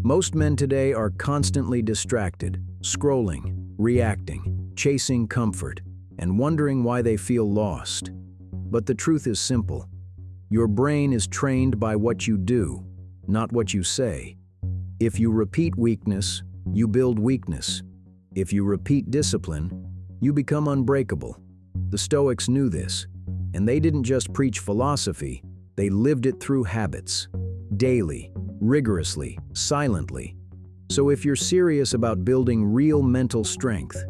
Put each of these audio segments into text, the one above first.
Most men today are constantly distracted, scrolling, reacting, chasing comfort, and wondering why they feel lost. But the truth is simple. Your brain is trained by what you do, not what you say. If you repeat weakness, you build weakness. If you repeat discipline, you become unbreakable. The Stoics knew this, and they didn't just preach philosophy, they lived it through habits. Daily, rigorously, silently. So if you're serious about building real mental strength,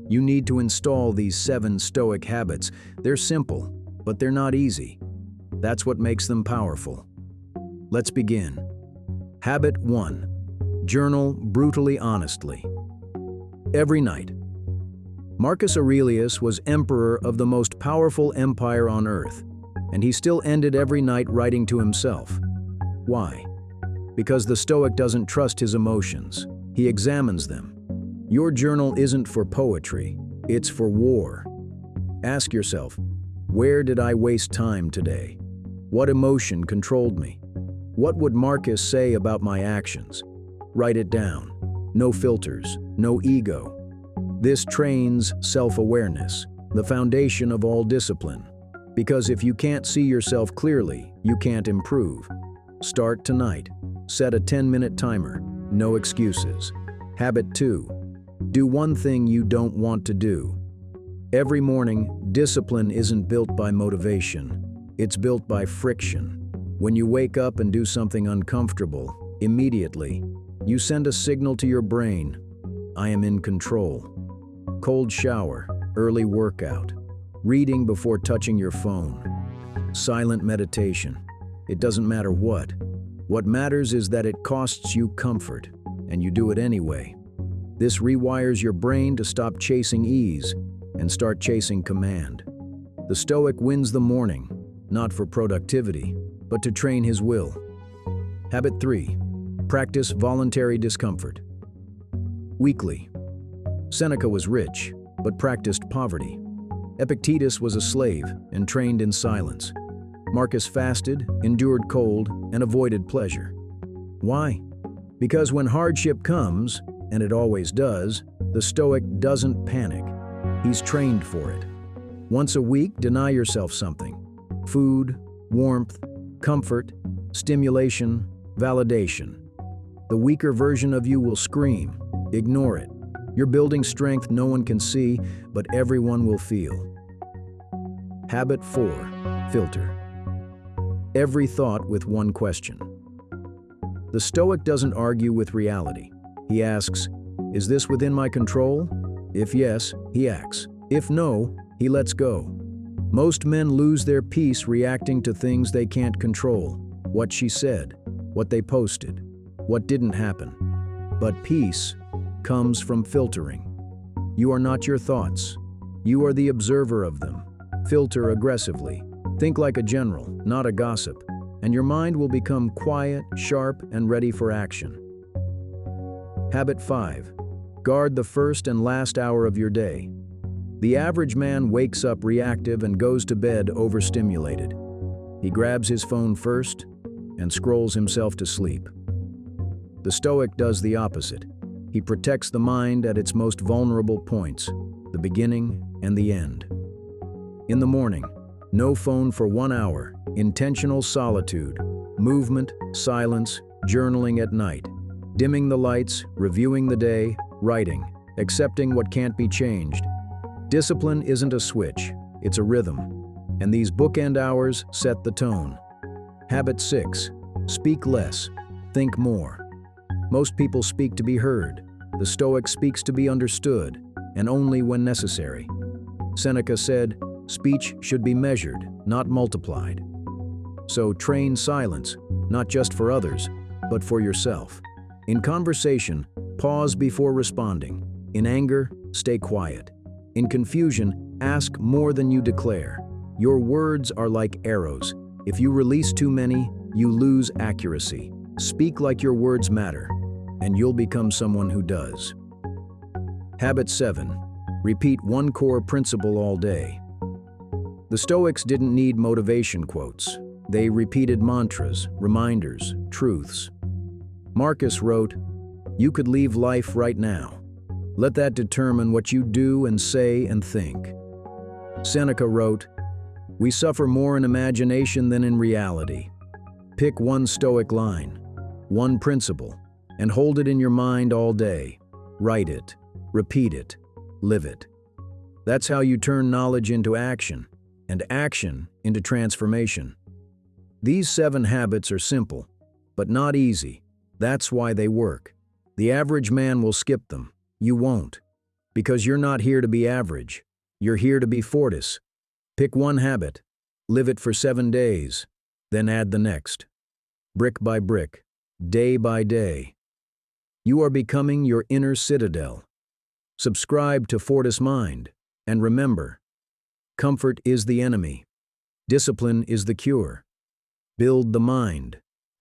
you need to install these 7 Stoic habits. They're simple, but they're not easy. That's what makes them powerful. Let's begin. Habit 1. Journal brutally honestly. Every night. Marcus Aurelius was emperor of the most powerful empire on earth, and he still ended every night writing to himself. Why? Because the Stoic doesn't trust his emotions. He examines them. Your journal isn't for poetry, it's for war. Ask yourself, where did I waste time today? What emotion controlled me? What would Marcus say about my actions? Write it down. No filters, no ego. This trains self-awareness, the foundation of all discipline. Because if you can't see yourself clearly, you can't improve. Start tonight. Set a 10-minute timer. No excuses. Habit 2. Do one thing you don't want to do. Every morning, discipline isn't built by motivation. It's built by friction. When you wake up and do something uncomfortable, immediately, you send a signal to your brain, I am in control. Cold shower, early workout, reading before touching your phone, silent meditation. It doesn't matter what. What matters is that it costs you comfort, and you do it anyway. This rewires your brain to stop chasing ease and start chasing command. The Stoic wins the morning, not for productivity, but to train his will. Habit 3. Practice voluntary discomfort. Weekly. Seneca was rich, but practiced poverty. Epictetus was a slave and trained in silence. Marcus fasted, endured cold, and avoided pleasure. Why? Because when hardship comes, and it always does, the Stoic doesn't panic. He's trained for it. Once a week, deny yourself something. Food, warmth, comfort, stimulation, validation. The weaker version of you will scream. Ignore it. You're building strength no one can see, but everyone will feel. Habit 4. Filter. Every thought with one question. The Stoic doesn't argue with reality. He asks, is this within my control? If yes, he acts. If no, he lets go. Most men lose their peace reacting to things they can't control. What she said, what they posted, what didn't happen. But peace comes from filtering. You are not your thoughts. You are the observer of them. Filter aggressively. Think like a general, not a gossip, and your mind will become quiet, sharp, and ready for action. Habit 5. Guard the first and last hour of your day. The average man wakes up reactive and goes to bed overstimulated. He grabs his phone first and scrolls himself to sleep. The Stoic does the opposite. He protects the mind at its most vulnerable points, the beginning and the end. In the morning, no phone for 1 hour, intentional solitude, movement, silence, journaling at night, dimming the lights, reviewing the day, writing, accepting what can't be changed. Discipline isn't a switch, it's a rhythm, and these bookend hours set the tone. Habit 6. Speak less, think more. Most people speak to be heard. The Stoic speaks to be understood, and only when necessary. Seneca said, speech should be measured, not multiplied. So train silence, not just for others, but for yourself. In conversation, pause before responding. In anger, stay quiet. In confusion, ask more than you declare. Your words are like arrows. If you release too many, you lose accuracy. Speak like your words matter, and you'll become someone who does. Habit 7. Repeat one core principle all day. The Stoics didn't need motivation quotes. They repeated mantras, reminders, truths. Marcus wrote, "You could leave life right now. Let that determine what you do and say and think." Seneca wrote, "We suffer more in imagination than in reality." Pick one Stoic line, one principle, and hold it in your mind all day. Write it, repeat it, live it. That's how you turn knowledge into action, and action into transformation. These 7 habits are simple, but not easy. That's why they work. The average man will skip them. You won't. Because you're not here to be average. You're here to be Fortis. Pick one habit, live it for 7 days, then add the next. Brick by brick, day by day. You are becoming your inner citadel. Subscribe to Fortis Mind, and remember, comfort is the enemy. Discipline is the cure. Build the mind.